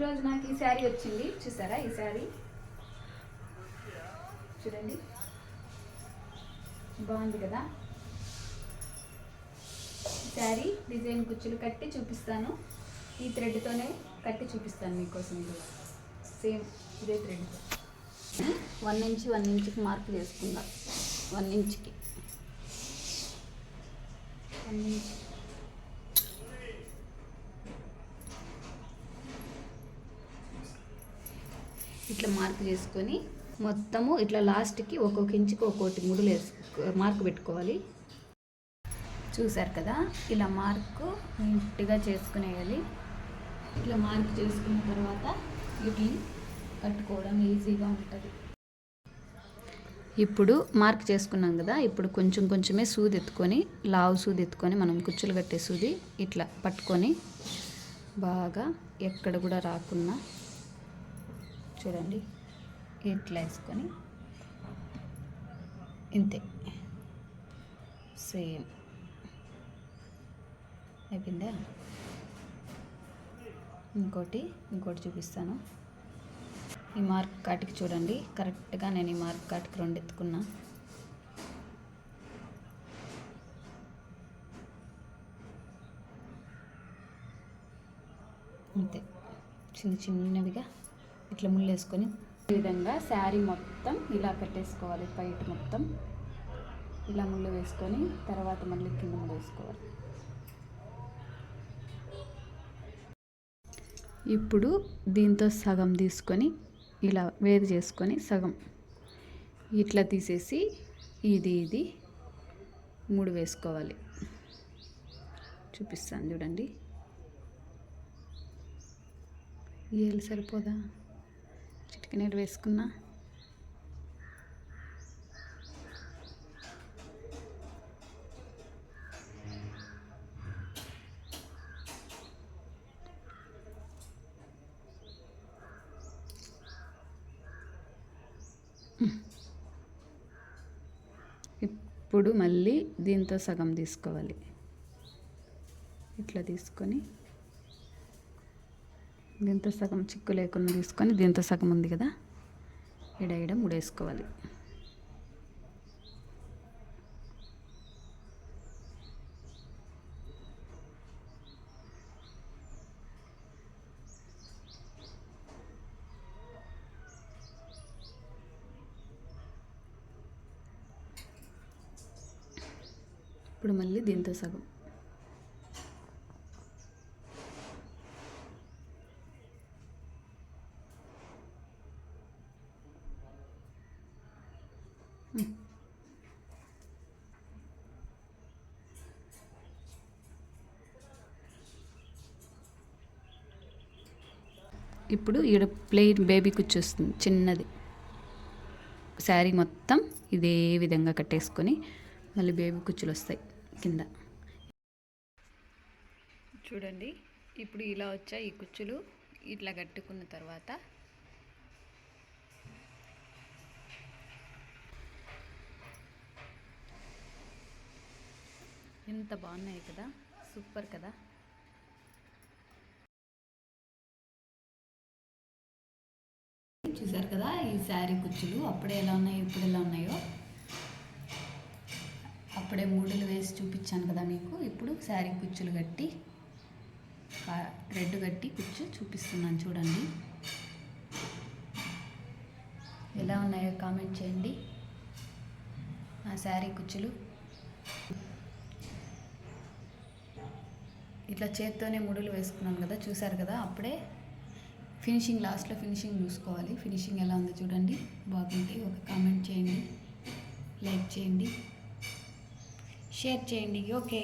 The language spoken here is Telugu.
ఈరోజు నాకు ఈ శారీ వచ్చింది, చూసారా? ఈ శారీ చూడండి, బాగుంది కదా? శారీ డిజైన్ కుచ్చులు కట్టి చూపిస్తాను. ఈ థ్రెడ్తోనే కట్టి చూపిస్తాను మీకోసం. ఇది సేమ్ ఇదే థ్రెడ్తో 1 ఇంచ్ 1 ఇంచ్కి మార్క్ చేసుకుందాం. 1 ఇంచ్కి 1 ఇంచ్. ఇట్లా మార్క్ చేసుకొని మొత్తము ఇట్లా లాస్ట్కి ఒక్కొక్క ఇంచుకి ఒక్కొక్కటి ముడులు మార్క్ పెట్టుకోవాలి. చూసారు కదా? ఇలా మార్కు నీట్గా చేసుకునేయాలి. ఇట్లా మార్క్ చేసుకున్న తర్వాత వీటిని కట్టుకోవడం ఈజీగా ఉంటుంది. ఇప్పుడు మార్క్ చేసుకున్నాం కదా, ఇప్పుడు కొంచెం కొంచెమే సూది ఎత్తుకొని, లావు సూది ఎత్తుకొని, మనం కుచ్చులు కట్టే సూది ఇట్లా పట్టుకొని బాగా ఎక్కడ కూడా రాకుండా చూడండి ఇట్లా వేసుకొని, ఇంతే, సేమ్ అయిపోయిందా? ఇంకోటి చూపిస్తాను. ఈ మార్క్ కాటికి చూడండి, కరెక్ట్గా నేను ఈ మార్క్ కాటికి 2 ఎత్తుకున్నా. అంతే, చిన్నవిగా ఇట్లా ముళ్ళు వేసుకొని ఈ విధంగా శారీ మొత్తం ఇలా కట్టేసుకోవాలి. పైట మొత్తం ఇలా ముళ్ళు వేసుకొని తర్వాత మళ్ళీ కింద ముళ్ళు వేసుకోవాలి. ఇప్పుడు దీంతో సగం తీసుకొని ఇలా వేరు చేసుకొని సగం ఇట్లా తీసేసి ఇది 3 వేసుకోవాలి. చూపిస్తాను చూడండి. ఏళ్ళు సరిపోదా? చిటికెనీరు వేసుకున్నా. ఇప్పుడు మళ్ళీ దీంతో సగం తీసుకోవాలి. ఇట్లా తీసుకొని దీంతో సగం చిక్కు లేకుండా తీసుకొని దీంతో సగం ఉంది కదా, ఇడ ముడేసుకోవాలి. ఇప్పుడు మళ్ళీ దీంతో సగం. ఇప్పుడు ఈడ ప్లెయిన్ బేబీ కుచ్చు వస్తుంది చిన్నది. శారీ మొత్తం ఇదే విధంగా కట్టేసుకొని మళ్ళీ బేబీ కుచ్చులు వస్తాయి కింద. చూడండి, ఇప్పుడు ఇలా వచ్చాయి ఈ కుచ్చులు. ఇట్లా కట్టుకున్న తర్వాత ఎంత బాగున్నాయి కదా, సూపర్ కదా. చూసారు కదా ఈ శారీ కుచ్చులు అప్పుడే ఎలా ఉన్నాయో ఇప్పుడు ఎలా ఉన్నాయో. అప్పుడే ముడులు వేసి చూపించాను కదా మీకు. ఇప్పుడు శారీ కుచ్చులు కట్టి రెడ్ కట్టి కుచ్చు చూపిస్తున్నాను చూడండి. ఎలా ఉన్నాయో కామెంట్ చేయండి. ఆ శారీ కుచ్చులు ఇట్లా చేత్తోనే ముడులు వేసుకున్నాను కదా, చూసారు కదా. అప్పుడే ఫినిషింగ్, లాస్ట్లో ఫినిషింగ్ చూసుకోవాలి. ఫినిషింగ్ ఎలా ఉందో చూడండి. బాగుంటే ఒక కామెంట్ చేయండి, లైక్ చేయండి, షేర్ చేయండి. ఓకే.